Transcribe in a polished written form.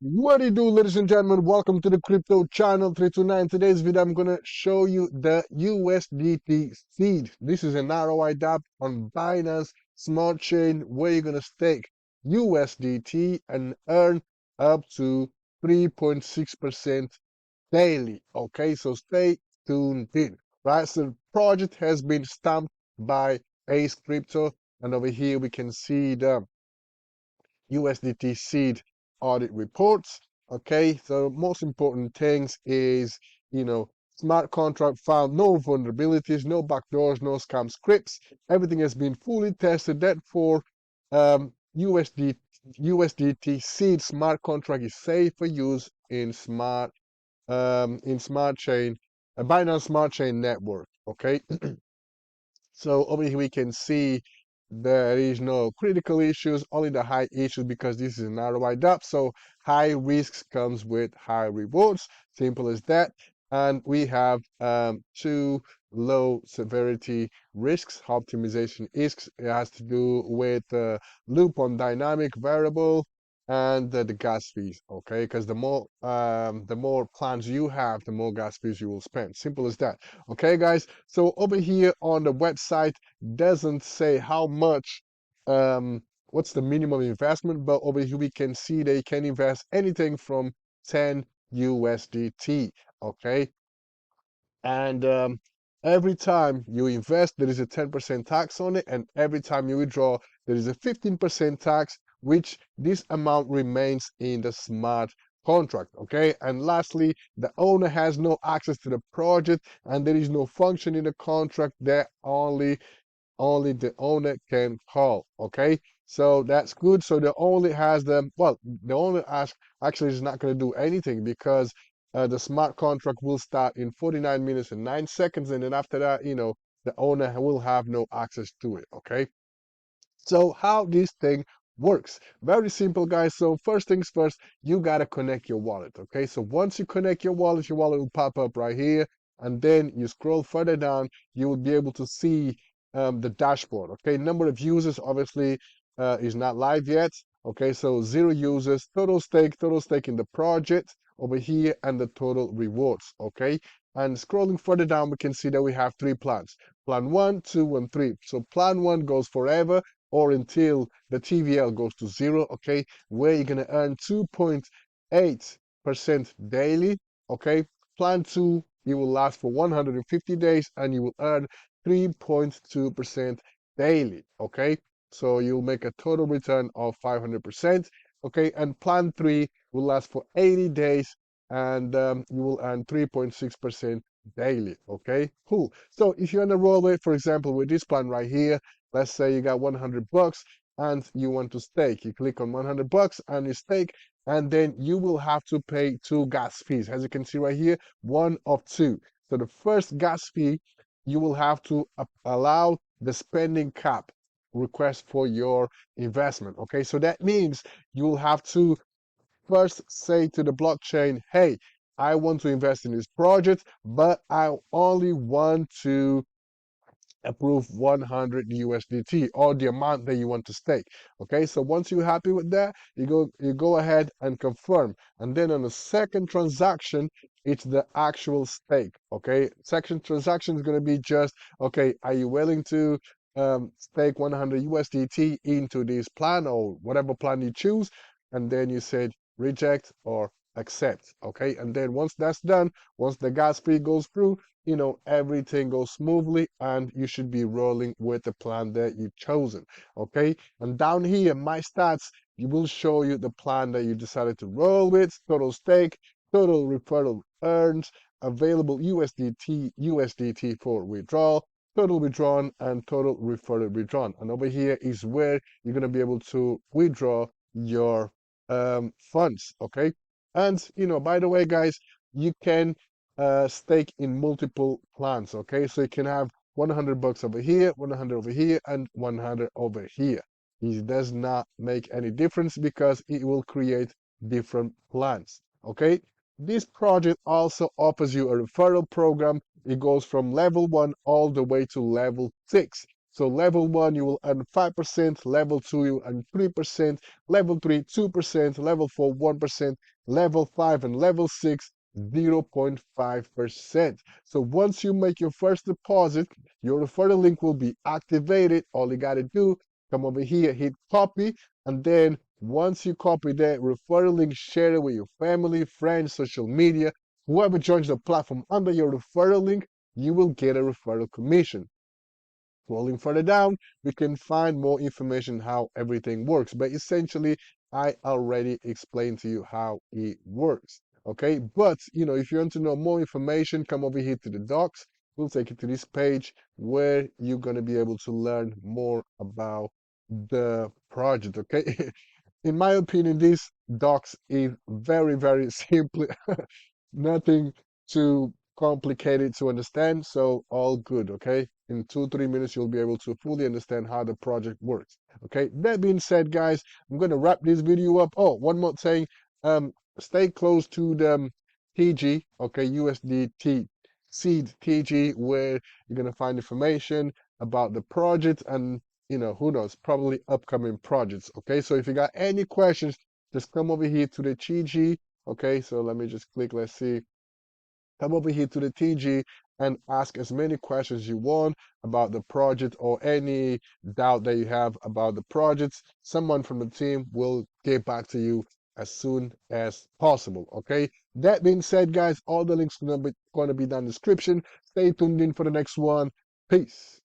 What do you do, ladies and gentlemen? Welcome to the crypto channel 329. Today's video, I'm going to show you the USDT seed. This is an ROI dApp on Binance Smart Chain where you're going to stake USDT and earn up to 3.6% daily. Okay, so stay tuned in. Right, so the project has been stamped by Ace Crypto, and over here we can see the USDT seed audit reports. Okay, so most important things is, smart contract found no vulnerabilities, no backdoors, no scam scripts. Everything has been fully tested. That for USDT seed smart contract is safe for use in smart chain, Binance Smart Chain network. Okay, so over here we can see there is no critical issues, only the high issues because this is an ROI dApp. So high risks comes with high rewards. Simple as that. And we have two low severity risks. Optimization risks. It has to do with loop on dynamic variable and the gas fees. Okay, because the more plans you have, the more gas fees you will spend. Simple as that. Okay, guys. So over here on the website doesn't say how much what's the minimum investment, but over here we can see they can invest anything from 10 USDT. Okay, and every time you invest there is a 10% tax on it, and every time you withdraw there is a 15% tax, which this amount remains in the smart contract. Okay, and lastly, the owner has no access to the project and there is no function in the contract that only the owner can call. Okay, so that's good. So the owner has the owner actually is not going to do anything because the smart contract will start in 49 minutes and 9 seconds, and then after that, the owner will have no access to it. Okay, so how this thing works? Very simple, guys. So first things first, you got to connect your wallet. Okay, so once you connect your wallet will pop up right here, and then you scroll further down, you will be able to see the dashboard. Okay, number of users obviously is not live yet. Okay, so 0 users, total stake in the project over here, and the total rewards. Okay, and scrolling further down, we can see that we have 3 plans. Plan 1, 2, and 3. So plan 1 goes forever or until the TVL goes to 0, okay, where you're going to earn 2.8% daily. Okay, plan 2, it will last for 150 days and you will earn 3.2% daily. Okay, so you'll make a total return of 500%. Okay, and plan 3 will last for 80 days and you will earn 3.6% daily. Okay, cool. So if you're on a rollway, for example, with this plan right here, let's say you got 100 bucks and you want to stake. You click on 100 bucks and you stake, and then you will have to pay 2 gas fees. As you can see right here, 1 of 2. So the first gas fee, you will have to allow the spending cap request for your investment. Okay, so that means you will have to first say to the blockchain, hey, I want to invest in this project, but I only want to approve 100 USDT or the amount that you want to stake. Okay, so once you're happy with that, you go ahead and confirm, and then on the second transaction, it's the actual stake. Okay, second transaction is going to be just, okay, are you willing to stake 100 USDT into this plan or whatever plan you choose, and then you said reject or accept. Okay, and then once that's done, once the gas fee goes through, everything goes smoothly and you should be rolling with the plan that you've chosen. Okay, and down here, my stats, you will show you the plan that you decided to roll with, total stake, total referral earned, available USDT for withdrawal, total withdrawn, and total referral withdrawn. And over here is where you're going to be able to withdraw your funds. Okay, and by the way, guys, you can stake in multiple plans. Okay, so you can have 100 bucks over here, 100 over here, and 100 over here. It does not make any difference because it will create different plans. Okay, this project also offers you a referral program. It goes from level 1 all the way to level 6. So level 1, you will earn 5%, level 2, you will earn 3%, level 3, 2%, level 4, 1%, level 5, and level 6, 0.5%. So once you make your first deposit, your referral link will be activated. All you got to do, come over here, hit copy, and then once you copy that referral link, share it with your family, friends, social media, whoever joins the platform under your referral link, you will get a referral commission. Scrolling further down, we can find more information how everything works. But essentially, I already explained to you how it works. Okay, but if you want to know more information, come over here to the docs. We'll take you to this page where you're going to be able to learn more about the project. Okay, in my opinion, this docs is very, very simple. Nothing too complicated to understand, so all good, okay? In 2-3 minutes, you'll be able to fully understand how the project works, okay? That being said, guys, I'm going to wrap this video up. Oh, one more thing. Stay close to the TG, okay, USDT seed TG, where you're going to find information about the project and, who knows, probably upcoming projects, okay? So if you got any questions, just come over here to the TG. Okay, so let me just click, let's see. Come over here to the TG and ask as many questions you want about the project or any doubt that you have about the projects. Someone from the team will get back to you as soon as possible. Okay, that being said, guys, all the links are going to be down in the description. Stay tuned in for the next one. Peace.